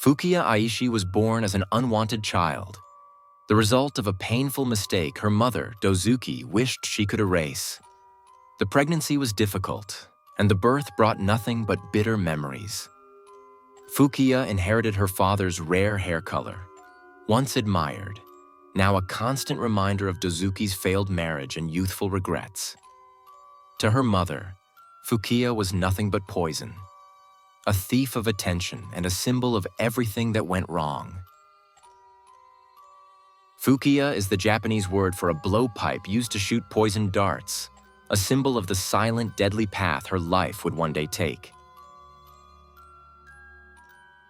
Fukiya Aishi was born as an unwanted child, the result of a painful mistake her mother, Dozuki, wished she could erase. The pregnancy was difficult, and the birth brought nothing but bitter memories. Fukiya inherited her father's rare hair color, once admired, now a constant reminder of Dozuki's failed marriage and youthful regrets. To her mother, Fukiya was nothing but poison, a thief of attention and a symbol of everything that went wrong. Fukiya is the Japanese word for a blowpipe used to shoot poisoned darts, a symbol of the silent, deadly path her life would one day take.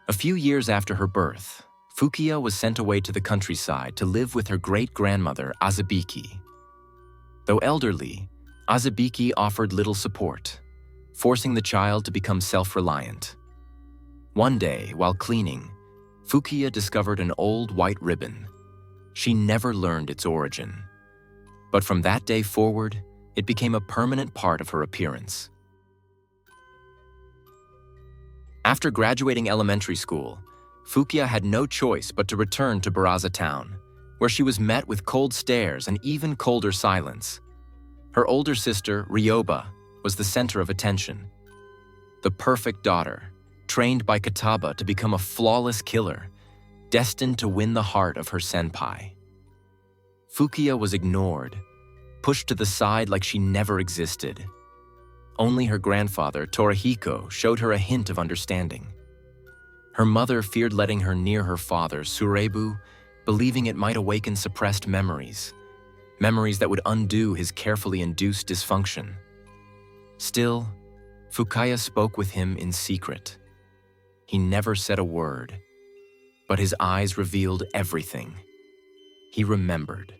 A few years after her birth, Fukiya was sent away to the countryside to live with her great-grandmother, Azebiki. Though elderly, Azebiki offered little support, forcing the child to become self-reliant. One day, while cleaning, Fukiya discovered an old white ribbon. She never learned its origin. But from that day forward, it became a permanent part of her appearance. After graduating elementary school, Fukiya had no choice but to return to Baraza town, where she was met with cold stares and even colder silence. Her older sister, Ryoba, was the center of attention. The perfect daughter, trained by Kataba to become a flawless killer, destined to win the heart of her senpai. Fukiya was ignored, pushed to the side like she never existed. Only her grandfather, Torihiko, showed her a hint of understanding. Her mother feared letting her near her father, Surebu, believing it might awaken suppressed memories that would undo his carefully induced dysfunction. Still, Fukiya spoke with him in secret. He never said a word, but his eyes revealed everything. He remembered.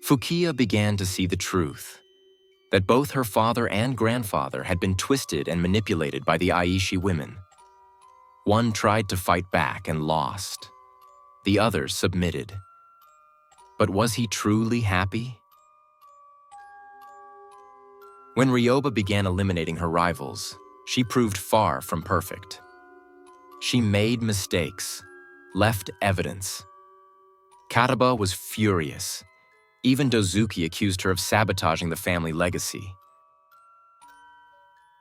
Fukiya began to see the truth, that both her father and grandfather had been twisted and manipulated by the Aishi women. One tried to fight back and lost. The other submitted. But was he truly happy? When Ryoba began eliminating her rivals, she proved far from perfect. She made mistakes, left evidence. Kataba was furious. Even Dozuki accused her of sabotaging the family legacy.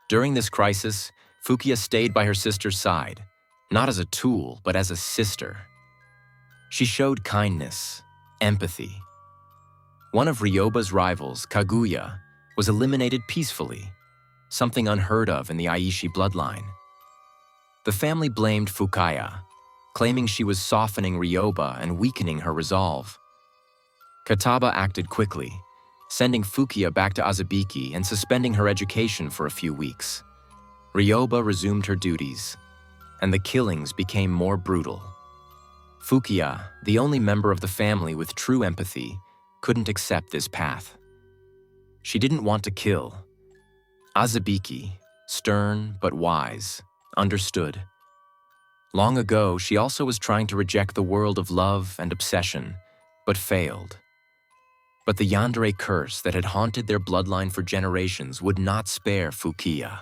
During this crisis, Fukiya stayed by her sister's side, not as a tool, but as a sister. She showed kindness, empathy. One of Ryoba's rivals, Kaguya, was eliminated peacefully, something unheard of in the Aishi bloodline. The family blamed Fukiya, claiming she was softening Ryoba and weakening her resolve. Kataba acted quickly, sending Fukiya back to Azebiki and suspending her education for a few weeks. Ryoba resumed her duties, and the killings became more brutal. Fukiya, the only member of the family with true empathy, couldn't accept this path. She didn't want to kill. Azebiki, stern but wise, understood. Long ago, she also was trying to reject the world of love and obsession, but failed. But the Yandere curse that had haunted their bloodline for generations would not spare Fukiya.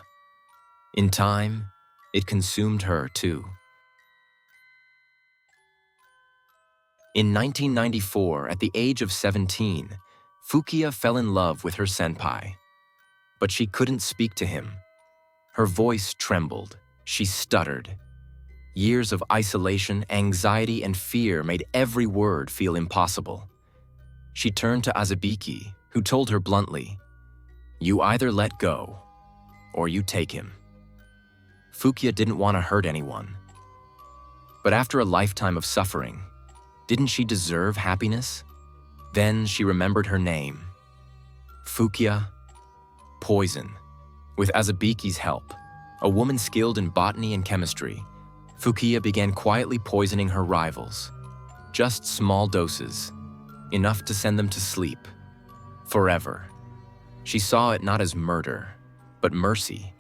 In time, it consumed her too. In 1994, at the age of 17, Fukiya fell in love with her senpai. But she couldn't speak to him. Her voice trembled. She stuttered. Years of isolation, anxiety, and fear made every word feel impossible. She turned to Azebiki, who told her bluntly, "You either let go, or you take him." Fukiya didn't want to hurt anyone. But after a lifetime of suffering, didn't she deserve happiness? Then she remembered her name. Fukiya, poison. With Azebiki's help, a woman skilled in botany and chemistry, Fukiya began quietly poisoning her rivals. Just small doses, enough to send them to sleep. Forever. She saw it not as murder, but mercy.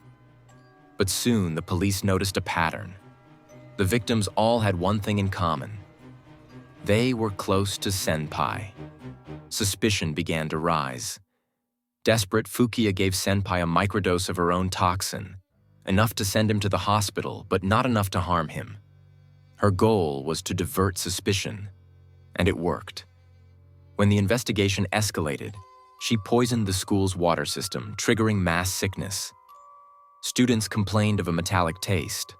But soon the police noticed a pattern. The victims all had one thing in common. They were close to senpai. Suspicion began to rise. Desperate, Fukiya gave senpai a microdose of her own toxin, enough to send him to the hospital, but not enough to harm him. Her goal was to divert suspicion, and it worked. When the investigation escalated, she poisoned the school's water system, triggering mass sickness. Students complained of a metallic taste.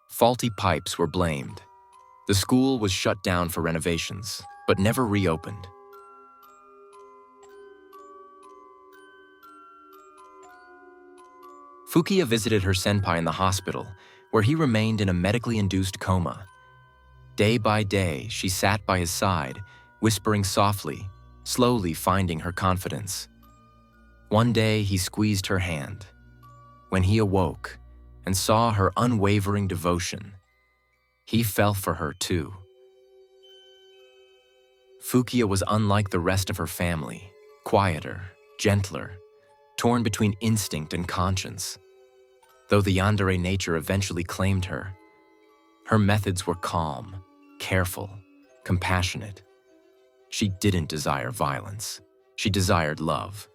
Faulty pipes were blamed. The school was shut down for renovations, but never reopened. Fukiya visited her senpai in the hospital, where he remained in a medically induced coma. Day by day, she sat by his side, whispering softly, slowly finding her confidence. One day, he squeezed her hand. When he awoke and saw her unwavering devotion, he fell for her too. Fukiya was unlike the rest of her family, quieter, gentler, torn between instinct and conscience. Though the Yandere nature eventually claimed her, her methods were calm, careful, compassionate. She didn't desire violence. She desired love.